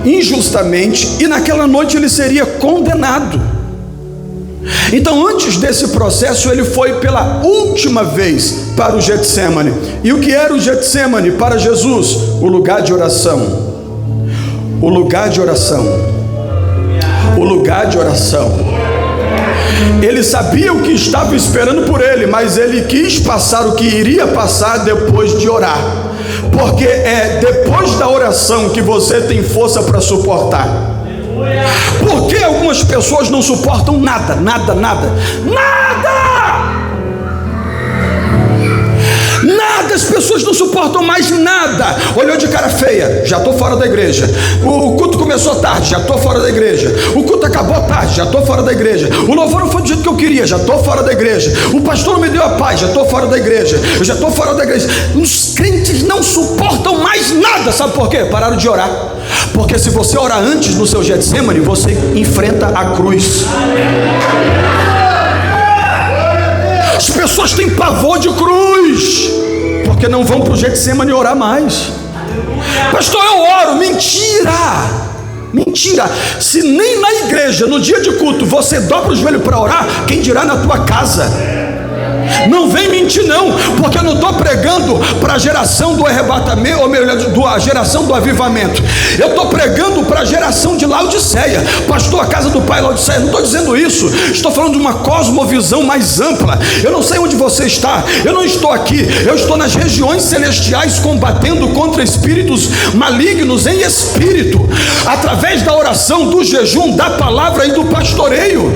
injustamente, e naquela noite ele seria condenado. Então, antes desse processo, ele foi pela última vez para o Getsemane. E o que era o Getsemane para Jesus? O lugar de oração. O lugar de oração. O lugar de oração. Ele sabia o que estava esperando por ele, mas ele quis passar o que iria passar depois de orar, porque é depois da oração que você tem força para suportar. Por que algumas pessoas não suportam nada? As pessoas não suportam mais nada. Olhou de cara feia, já estou fora da igreja. O culto começou tarde, já estou fora da igreja. O culto acabou tarde, já estou fora da igreja. O louvor não foi do jeito que eu queria, já estou fora da igreja. O pastor não me deu a paz, já estou fora da igreja. Eu já estou fora da igreja. Os crentes não suportam mais nada. Sabe por quê? Pararam de orar. Porque se você orar antes no seu Getsemane, você enfrenta a cruz. As pessoas têm pavor de cruz, porque não vão para o Getsemane orar mais. Pastor, eu oro. Mentira! Mentira! Se nem na igreja, no dia de culto, você dobra o joelho para orar, quem dirá na tua casa? Não vem mentir não, porque eu não estou pregando para a geração do arrebatamento, ou melhor, a geração do avivamento. Eu estou pregando para a geração de Laodiceia. Pastor, a casa do pai Laodiceia, não estou dizendo isso. Estou falando de uma cosmovisão mais ampla. Eu não sei onde você está, eu não estou aqui, eu estou nas regiões celestiais, combatendo contra espíritos malignos em espírito, através da oração, do jejum, da palavra e do pastoreio.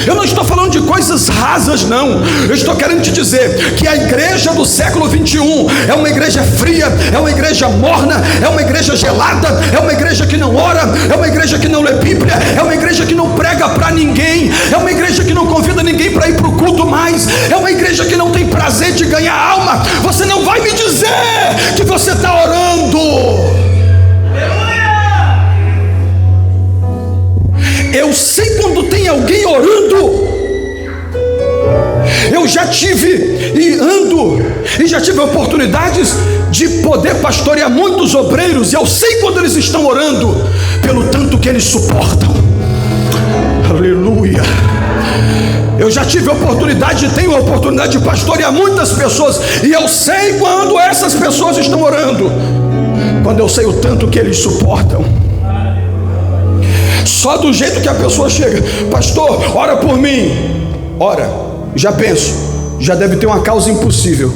Eu não estou falando de coisas rasas não. Eu estou querendo te dizer que a igreja do século 21 é uma igreja fria, é uma igreja morna, é uma igreja gelada, é uma igreja que não ora, é uma igreja que não lê Bíblia, é uma igreja que não prega para ninguém, é uma igreja que não convida ninguém para ir para o culto mais, é uma igreja que não tem prazer de ganhar alma. Você não vai me dizer que você está orando. Eu sei quando tem alguém orando. Eu já tive e já tive oportunidades de poder pastorear muitos obreiros, e eu sei quando eles estão orando, pelo tanto que eles suportam. Aleluia. Eu já tive oportunidade, tenho a oportunidade de pastorear muitas pessoas, e eu sei quando essas pessoas estão orando, quando eu sei o tanto que eles suportam. Só do jeito que a pessoa chega: pastor, ora por mim. Ora, já penso, já deve ter uma causa impossível.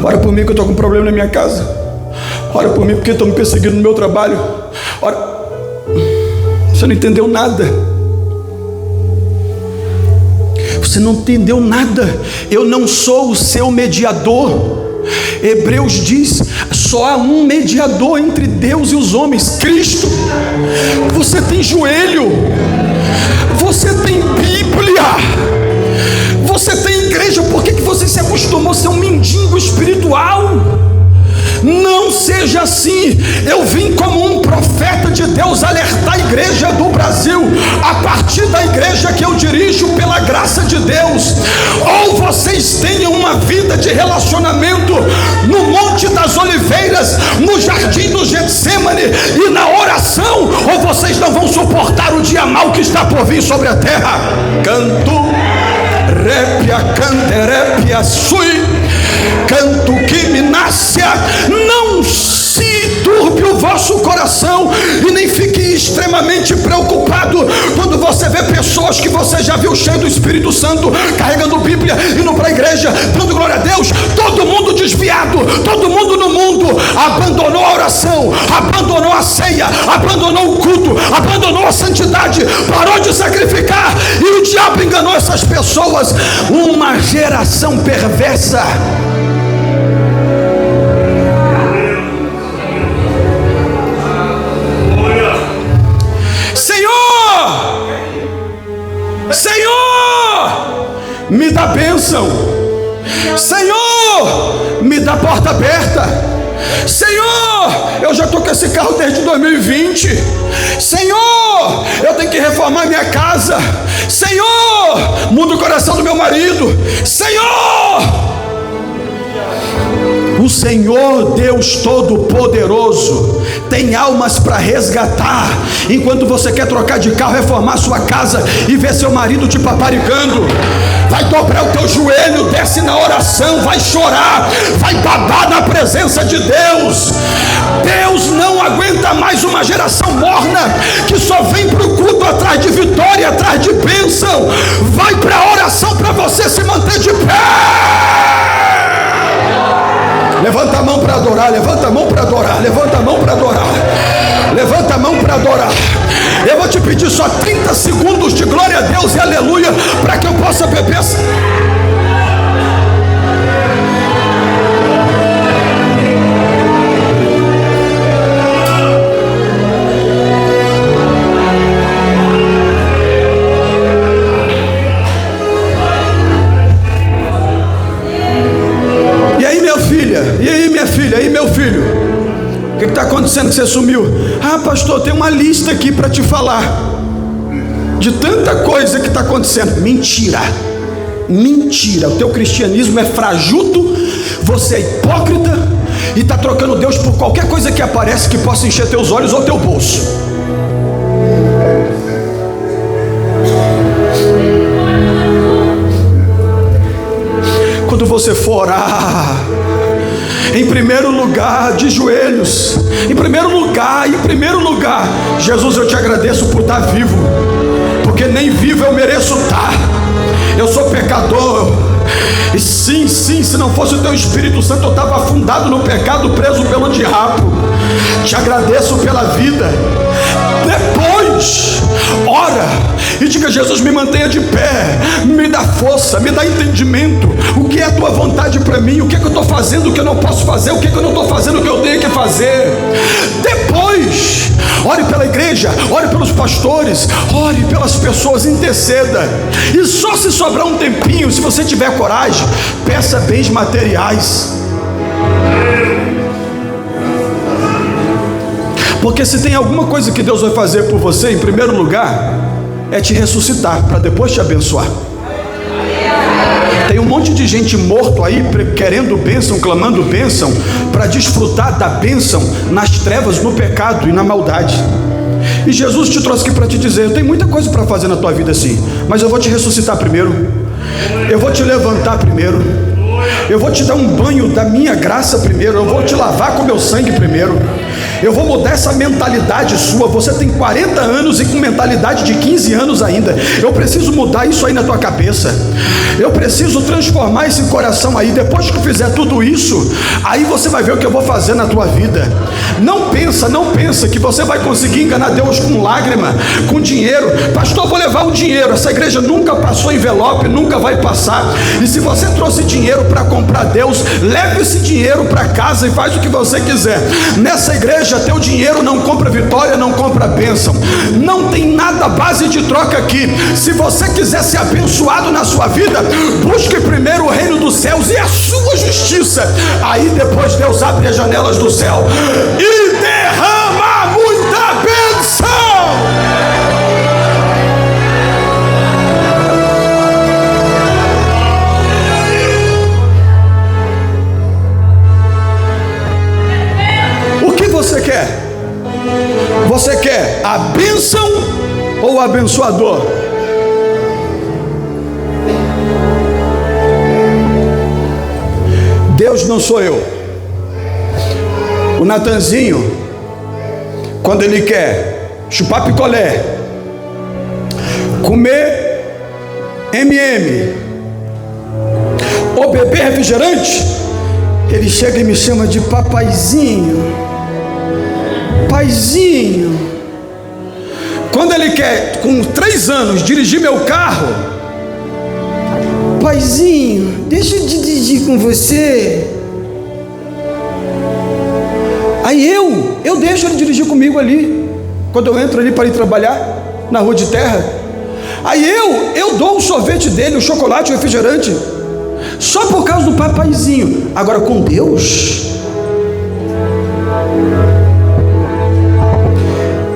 Ora por mim que eu estou com um problema na minha casa. Ora por mim porque estão me perseguindo no meu trabalho. Ora, você não entendeu nada. Você não entendeu nada. Eu não sou o seu mediador. Hebreus diz: só há um mediador entre Deus e os homens, Cristo. Você tem joelho, você tem Bíblia, você tem igreja. Por que você se acostumou a ser um mendigo espiritual? Não seja assim. Eu vim como um profeta de Deus alertar a igreja do Brasil, a partir da igreja que eu dirijo, pela graça de Deus. Ou vocês tenham uma vida de relacionamento no Monte das Oliveiras, no Jardim do Getsemane e na oração, ou vocês não vão suportar o dia mau que está por vir sobre a terra. Canto répia, canterépia, sui, canto que me nasce. Não se turbe o vosso coração e nem fique extremamente preocupado quando você vê pessoas que você já viu cheio do Espírito Santo, carregando Bíblia, indo para a igreja, dando glória a Deus. Todo mundo desviado, todo mundo no mundo abandonou a oração, abandonou a ceia, abandonou o culto, abandonou a santidade, parou de sacrificar, e o diabo enganou essas pessoas. Uma geração perversa. Senhor, me dá bênção. Senhor, me dá porta aberta. Senhor, eu já estou com esse carro desde 2020. Senhor, eu tenho que reformar minha casa. Senhor, muda o coração do meu marido. Senhor, o Senhor Deus Todo-Poderoso tem almas para resgatar. Enquanto você quer trocar de carro, reformar sua casa e ver seu marido te paparicando, vai dobrar o teu joelho, desce na oração, vai chorar, vai babar na presença de Deus. Deus não aguenta mais uma geração morna que só vem para o culto atrás de vitória, atrás de bênção. Vai para a oração para você se manter de pé. Levanta a mão para adorar, levanta a mão para adorar, levanta a mão para adorar, levanta a mão para adorar. Eu vou te pedir só 30 segundos de glória a Deus e aleluia, para que eu possa beber. E aí minha filha, e aí meu filho, o que está acontecendo que você sumiu? Ah, pastor, tem uma lista aqui para te falar de tanta coisa que está acontecendo. Mentira, mentira. O teu cristianismo é frajuto, você é hipócrita, e está trocando Deus por qualquer coisa que aparece que possa encher teus olhos ou teu bolso. Quando você for orar, em primeiro lugar, de joelhos, em primeiro lugar, Jesus, eu te agradeço por estar vivo, porque nem vivo eu mereço estar. Eu sou pecador, e sim, se não fosse o teu Espírito Santo, eu estava afundado no pecado, preso pelo diabo. Te agradeço pela vida. Depois, ora e diga: Jesus, me mantenha de pé, me dá força, me dá entendimento. O que é a tua vontade para mim? O que é que eu estou fazendo, o que eu não posso fazer? O que é que eu não estou fazendo, o que eu tenho que fazer? Depois, ore pela igreja, ore pelos pastores, ore pelas pessoas, interceda. E só se sobrar um tempinho, se você tiver coragem, peça bens materiais. Porque se tem alguma coisa que Deus vai fazer por você, em primeiro lugar, é te ressuscitar, para depois te abençoar. Tem um monte de gente morto aí, querendo bênção, clamando bênção, para desfrutar da bênção nas trevas, no pecado e na maldade. E Jesus te trouxe aqui para te dizer: eu tenho muita coisa para fazer na tua vida sim, mas eu vou te ressuscitar primeiro, eu vou te levantar primeiro, eu vou te dar um banho da minha graça primeiro, eu vou te lavar com meu sangue primeiro, eu vou mudar essa mentalidade sua. Você tem 40 anos e com mentalidade de 15 anos ainda. Eu preciso mudar isso aí na tua cabeça. Eu preciso transformar esse coração aí. Depois que eu fizer tudo isso, aí você vai ver o que eu vou fazer na tua vida. Não pensa que você vai conseguir enganar Deus com lágrima, com dinheiro. Pastor, vou levar o dinheiro. Essa igreja nunca passou envelope, nunca vai passar. E se você trouxe dinheiro para comprar Deus, leve esse dinheiro para casa e faz o que você quiser. Nessa igreja, teu dinheiro não compra vitória, não compra bênção. Não tem nada base de troca aqui. Se você quiser ser abençoado na sua vida, busque primeiro o reino dos céus e a sua justiça. Aí depois Deus abre as janelas do céu e derrama muita bênção. O que você quer? Você quer a bênção ou o abençoador? Deus não sou eu. O Natanzinho, quando ele quer chupar picolé, comer MM ou beber refrigerante, ele chega e me chama de papaizinho, paizinho. Quando ele quer, com 3 anos, dirigir meu carro: paizinho, deixa eu dirigir com você. Aí eu deixo ele dirigir comigo ali, quando eu entro ali para ir trabalhar na rua de terra. Aí eu dou o sorvete dele, o chocolate, o refrigerante, só por causa do papaizinho. Agora com Deus,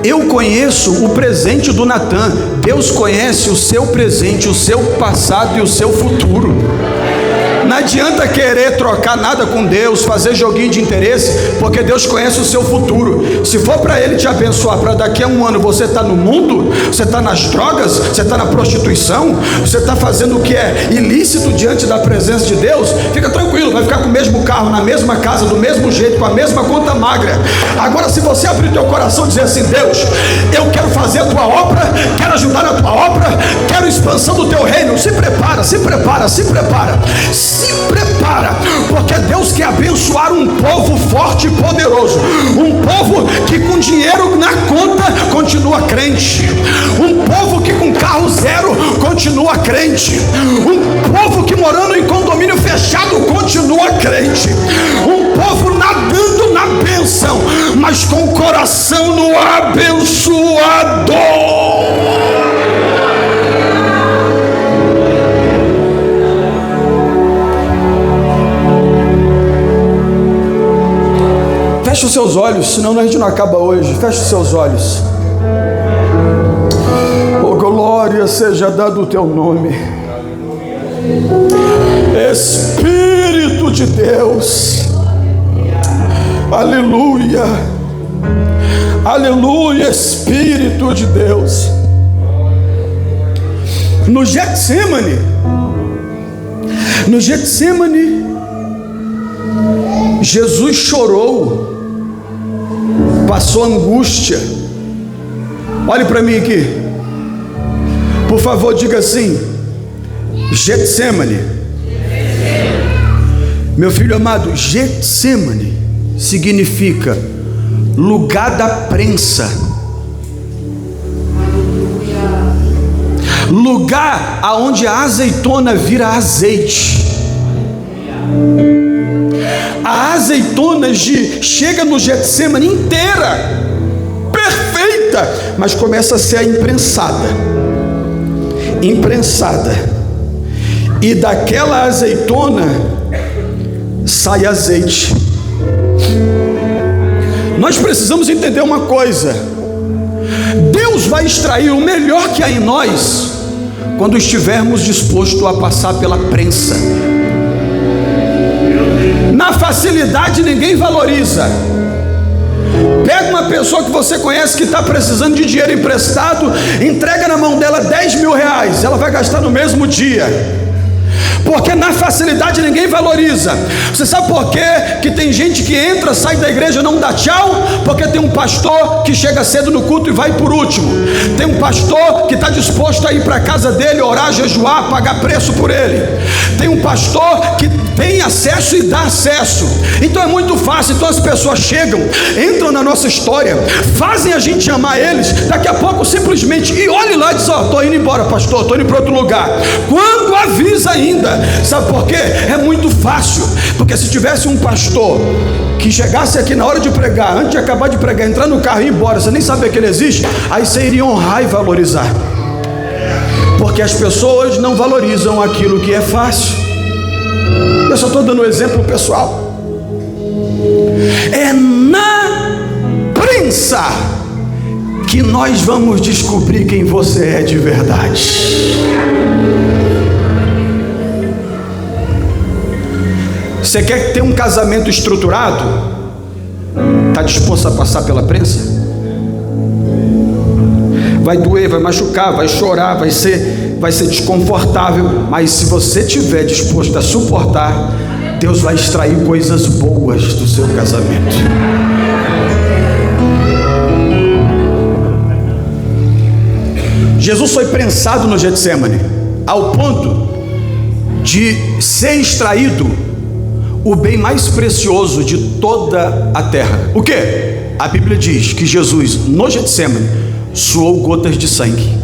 eu conheço o presente do Natan. Deus conhece o seu presente, o seu passado e o seu futuro. Não adianta querer trocar nada com Deus, fazer joguinho de interesse, porque Deus conhece o seu futuro. Se for para Ele te abençoar, para daqui a 1 ano você está no mundo, você está nas drogas, você está na prostituição, você está fazendo o que é ilícito diante da presença de Deus, fica tranquilo, vai ficar com o mesmo carro, na mesma casa, do mesmo jeito, com a mesma conta magra. Agora, se você abrir teu coração e dizer assim: Deus, eu quero fazer a tua obra, quero ajudar na tua obra, quero expansão do teu reino, se prepara, se prepara, se prepara, se prepara, porque Deus quer abençoar um povo forte e poderoso, um povo que com dinheiro na conta continua crente, um povo que com carro zero continua crente, um povo que morando em condomínio fechado continua crente, um povo nadando na bênção, mas com o coração no abençoador. Feche os seus olhos, senão a gente não acaba hoje. Feche os seus olhos. Oh, glória seja dado o teu nome, Espírito de Deus. Aleluia, aleluia, Espírito de Deus. No Getsemane, Jesus chorou, passou angústia. Olhe para mim aqui, por favor, diga assim: Getsemane. Meu filho amado, Getsemane significa lugar da prensa, lugar aonde a azeitona vira azeite. A azeitona chega no Getsemane inteira, perfeita, mas começa a ser imprensada, e daquela azeitona sai azeite. Nós precisamos entender uma coisa: Deus vai extrair o melhor que há em nós quando estivermos dispostos a passar pela prensa. Na facilidade ninguém valoriza. Pega uma pessoa que você conhece que está precisando de dinheiro emprestado, entrega na mão dela 10 mil reais, ela vai gastar no mesmo dia, porque na facilidade ninguém valoriza. Você sabe por quê que tem gente que entra, sai da igreja e não dá tchau? Porque tem um pastor que chega cedo no culto e vai por último. Tem um pastor que está disposto a ir para a casa dele, orar, jejuar, pagar preço por ele. Tem um pastor que tem acesso e dá acesso. Então é muito fácil. Então as pessoas chegam, entram na nossa história, fazem a gente amar eles, daqui a pouco simplesmente, e olhe lá e diz: ó, estou indo embora, pastor, estou indo para outro lugar. Quando avisa ainda. Sabe por quê? É muito fácil. Porque se tivesse um pastor que chegasse aqui na hora de pregar, antes de acabar de pregar, entrar no carro e ir embora, você nem sabia que ele existe, aí você iria honrar e valorizar. Porque as pessoas não valorizam aquilo que é fácil. Eu só estou dando um exemplo pessoal. É na prensa que nós vamos descobrir quem você é de verdade. Você quer ter um casamento estruturado? Está disposto a passar pela prensa? Vai doer, vai machucar, vai chorar, vai ser desconfortável, mas se você estiver disposto a suportar, Deus vai extrair coisas boas do seu casamento. Jesus foi prensado no Getsemane, ao ponto de ser extraído o bem mais precioso de toda a terra. O que? A Bíblia diz que Jesus, no Getsemane, suou gotas de sangue.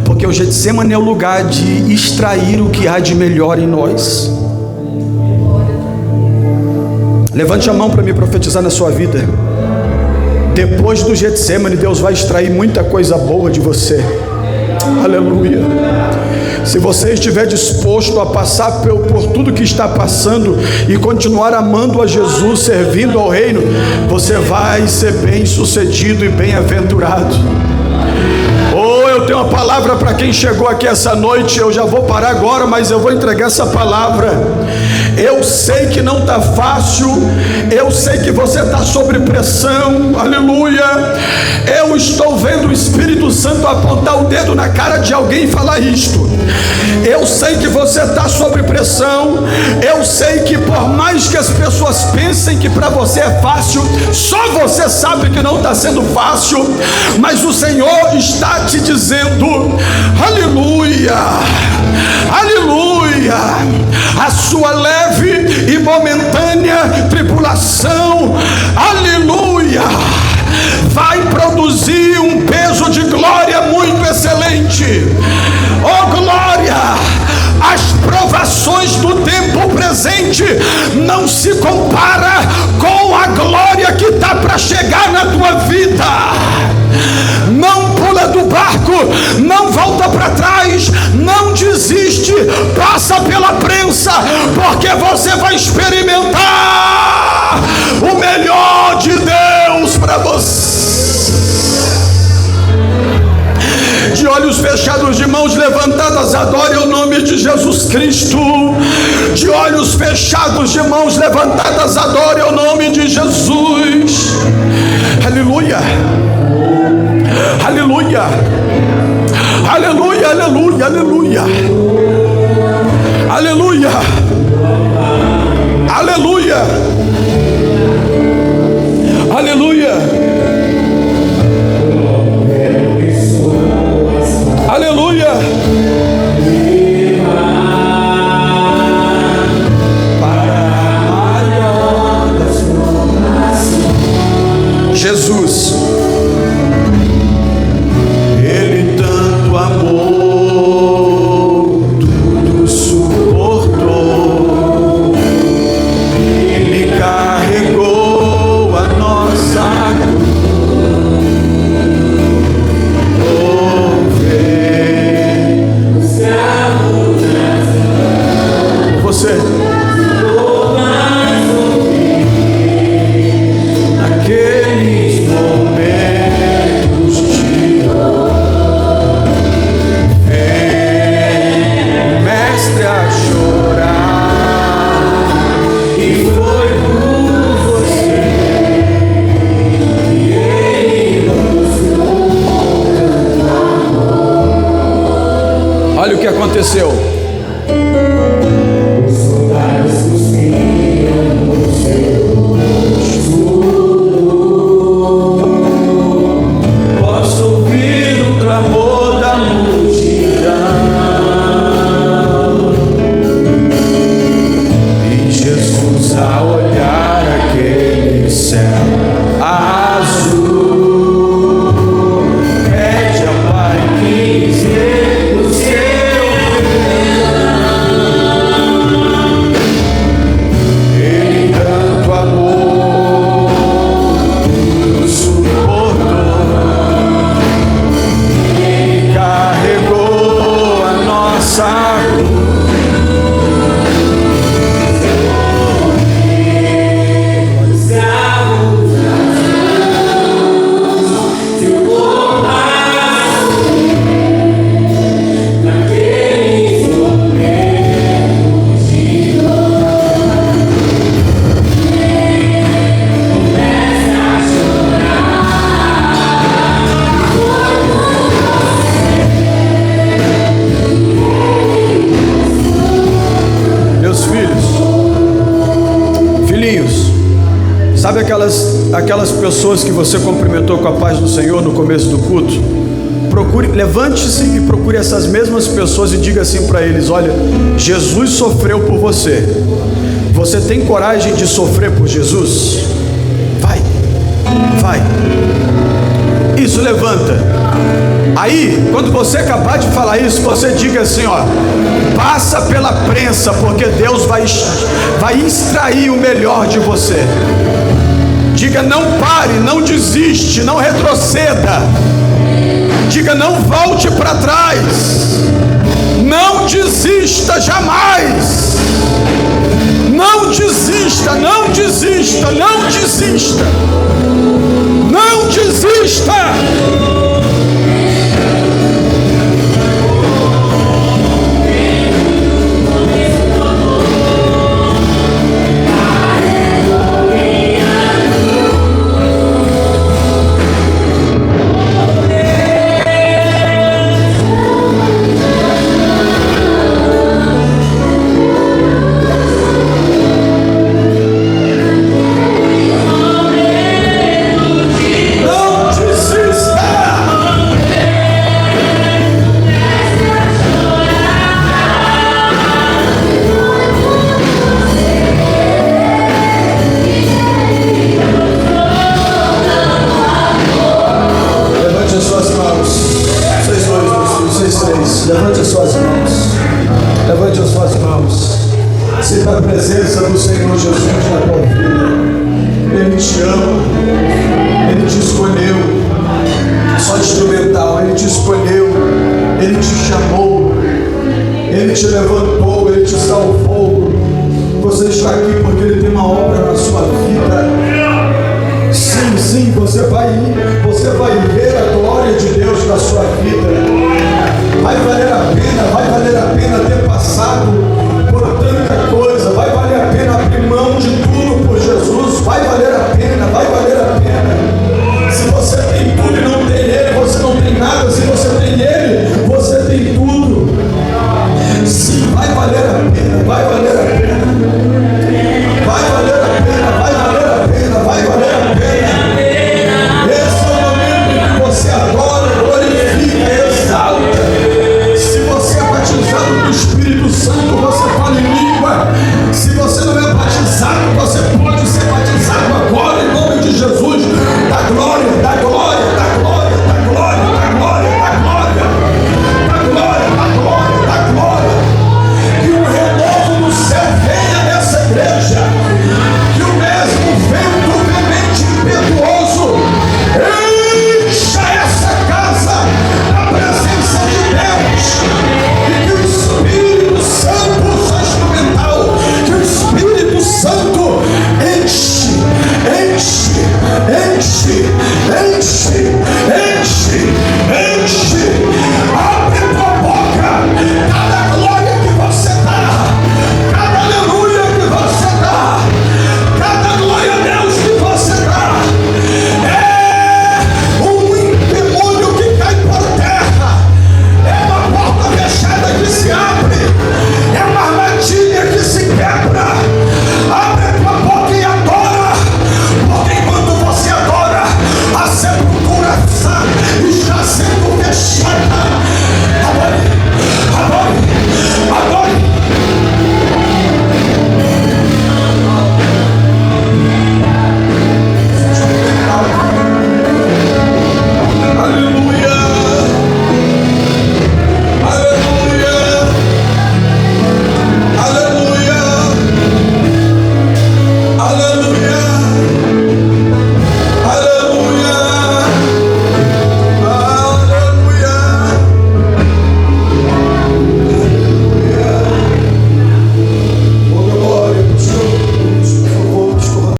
Porque o Getsemane é o lugar de extrair o que há de melhor em nós. Levante a mão para me profetizar na sua vida. Depois do Getsemane, Deus vai extrair muita coisa boa de você. Aleluia. Se você estiver disposto a passar por tudo que está passando e continuar amando a Jesus, servindo ao reino, você vai ser bem sucedido e bem-aventurado. Oh, eu tenho uma palavra para quem chegou aqui essa noite. Eu já vou parar agora, mas eu vou entregar essa palavra. Eu sei que não está fácil, eu sei que você está sob pressão, aleluia. Eu estou vendo o Espírito Santo apontar o dedo na cara de alguém e falar isto. Eu sei que você está sob pressão, eu sei que por mais que as pessoas pensem que para você é fácil, só você sabe que não está sendo fácil, mas o Senhor está te dizendo, aleluia, aleluia, a sua leve e momentânea tribulação, aleluia, vai produzir um peso de glória muito excelente. Oh glória! As provações do tempo presente não se compara com a glória que está para chegar na tua vida. Não pula do barco, não volta para trás, não desiste, passa pela prensa, porque você vai experimentar o melhor de Deus para você. De olhos fechados, de mãos levantadas, adore o nome de Jesus Cristo. De olhos fechados, de mãos levantadas, adore glória ao nome de Jesus. Aleluia. Aleluia. Aleluia, aleluia, aleluia. Aleluia. Aleluia. Aleluia. Aleluia. Jesus, Ele tanto amou, tudo suportou, Ele carregou a nossa cruz. Você aconteceu. Posso ouvir o clamor da multidão e Jesus a olhar aquele céu azul pede ao Pai que sabe aquelas pessoas que você cumprimentou com a paz do Senhor no começo do culto? Levante-se e procure essas mesmas pessoas e diga assim para eles: olha, Jesus sofreu por você. Você tem coragem de sofrer por Jesus? Vai, vai. Isso, levanta. Aí, quando você acabar de falar isso, você diga assim, ó: passa pela prensa, porque Deus vai extrair o melhor de você. Diga: não pare, não desiste, não retroceda. Diga: não volte para trás. Não desista jamais. Não desista, não desista, não desista. Não desista. Levante as suas mãos. Levante as suas mãos. Sinta a presença do Senhor Jesus na tua vida. Ele te ama. Ele te escolheu. Só instrumental. Ele te escolheu. Ele te chamou. Ele te levantou. Ele te salvou. Você está aqui porque Ele tem uma obra na sua vida. Sim, sim, você vai ver a glória de Deus na sua vida. Vai valer a pena ter passado por tanta coisa. Vai valer a pena abrir mão de tudo.